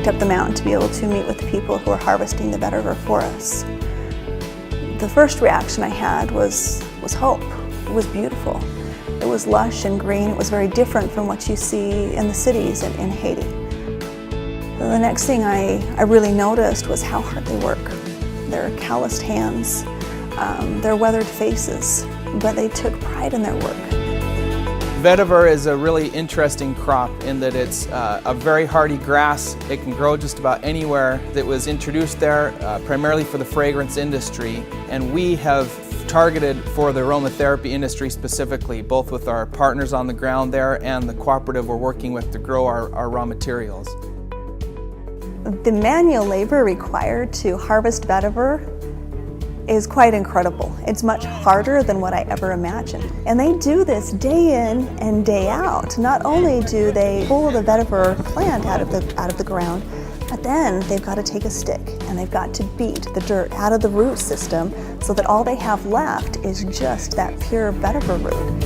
hiked up the mountain to be able to meet with the people who were harvesting the vetiver for us. The first reaction I had was hope. It was beautiful. It was lush and green. It was very different from what you see in the cities in Haiti. The next thing I really noticed was how hard they work. Their calloused hands, their weathered faces, but they took pride in their work. Vetiver is a really interesting crop in that it's a very hardy grass. It can grow just about anywhere. That was introduced there primarily for the fragrance industry, and we have targeted for the aromatherapy industry specifically, both with our partners on the ground there and the cooperative we're working with to grow our raw materials. The manual labor required to harvest vetiver is quite incredible. It's much harder than what I ever imagined. And they do this day in and day out. Not only do they pull the vetiver plant out of the ground, but then they've got to take a stick and they've got to beat the dirt out of the root system so that all they have left is just that pure vetiver root.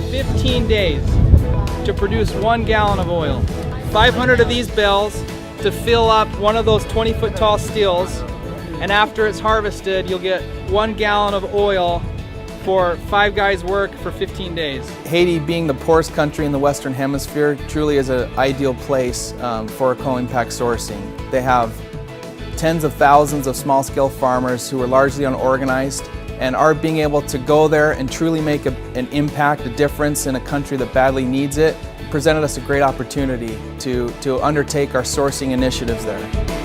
15 days to produce 1 gallon of oil. 500 of these bells to fill up one of those 20-foot tall steels, and after it's harvested you'll get 1 gallon of oil for 5 guys' work for 15 days. Haiti, being the poorest country in the Western Hemisphere, truly is an ideal place for co-impact sourcing. They have tens of thousands of small-scale farmers who are largely unorganized, and our being able to go there and truly make an impact, a difference in a country that badly needs it, presented us a great opportunity to undertake our sourcing initiatives there.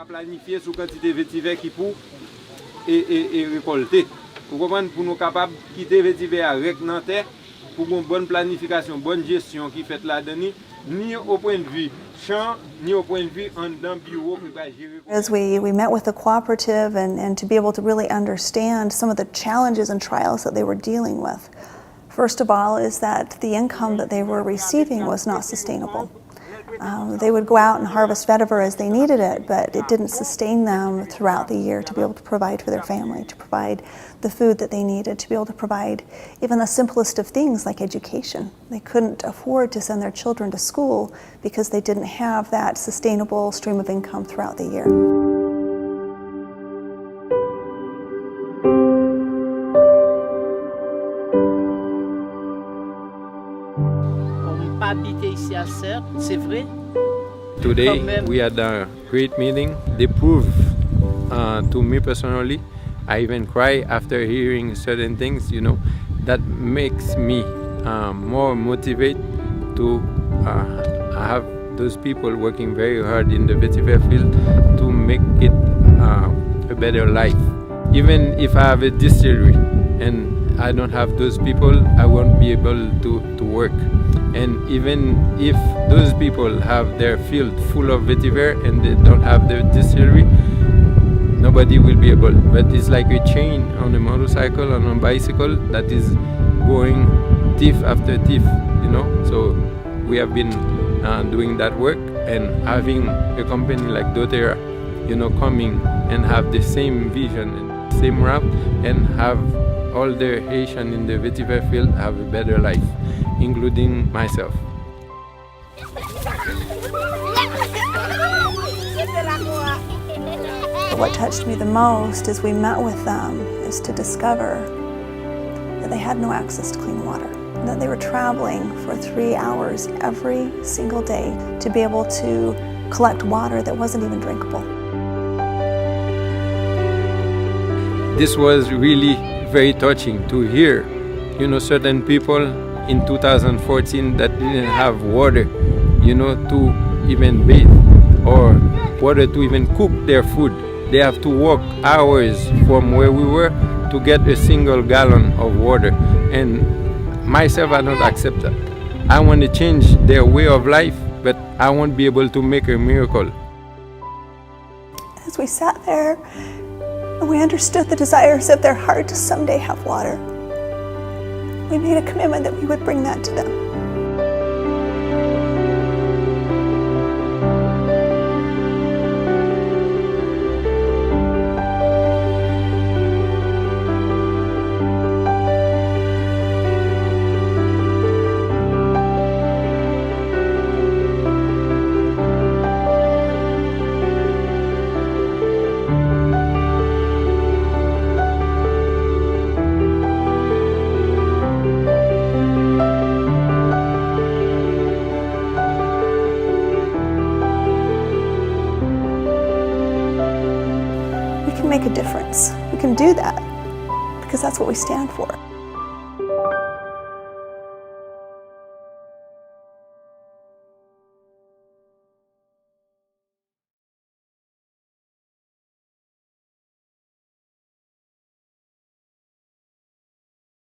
Planifier sous quantité vétiver qui pour et récolter. Pour comprendre, pour nous capables de quitter vétiver avec dans terre, pour une bonne planification, bonne gestion qui fait là-dedans, ni au point de vue champ, ni au point de vue en dans bureau qui va gérer. As we met with the cooperative and to be able to really understand some of the challenges and trials that they were dealing with. First of all is that the income that they were receiving was not sustainable. They would go out and harvest vetiver as they needed it, but it didn't sustain them throughout the year to be able to provide for their family, to provide the food that they needed, to be able to provide even the simplest of things like education. They couldn't afford to send their children to school because they didn't have that sustainable stream of income throughout the year. Today we had a great meeting. They proved to me personally, I even cry after hearing certain things, you know, that makes me more motivated to have those people working very hard in the vetiver field to make it a better life. Even if I have a distillery and I don't have those people, I won't be able to work. And even if those people have their field full of vetiver and they don't have their distillery, nobody will be able. But it's like a chain on a motorcycle, on a bicycle that is going thief after thief, you know. So we have been doing that work, and having a company like doTERRA, you know, coming and have the same vision and same route and have all the Haitians in the vetiver field have a better life, including myself. What touched me the most as we met with them is to discover that they had no access to clean water, that they were traveling for 3 hours every single day to be able to collect water that wasn't even drinkable. This was really very touching to hear, you know, certain people in 2014 that didn't have water, you know, to even bathe or water to even cook their food. They have to walk hours from where we were to get a single gallon of water. And myself, I don't accept that. I want to change their way of life, but I won't be able to make a miracle. As we sat there and we understood the desires of their heart to someday have water, we made a commitment that we would bring that to them. Make a difference. We can do that because that's what we stand for.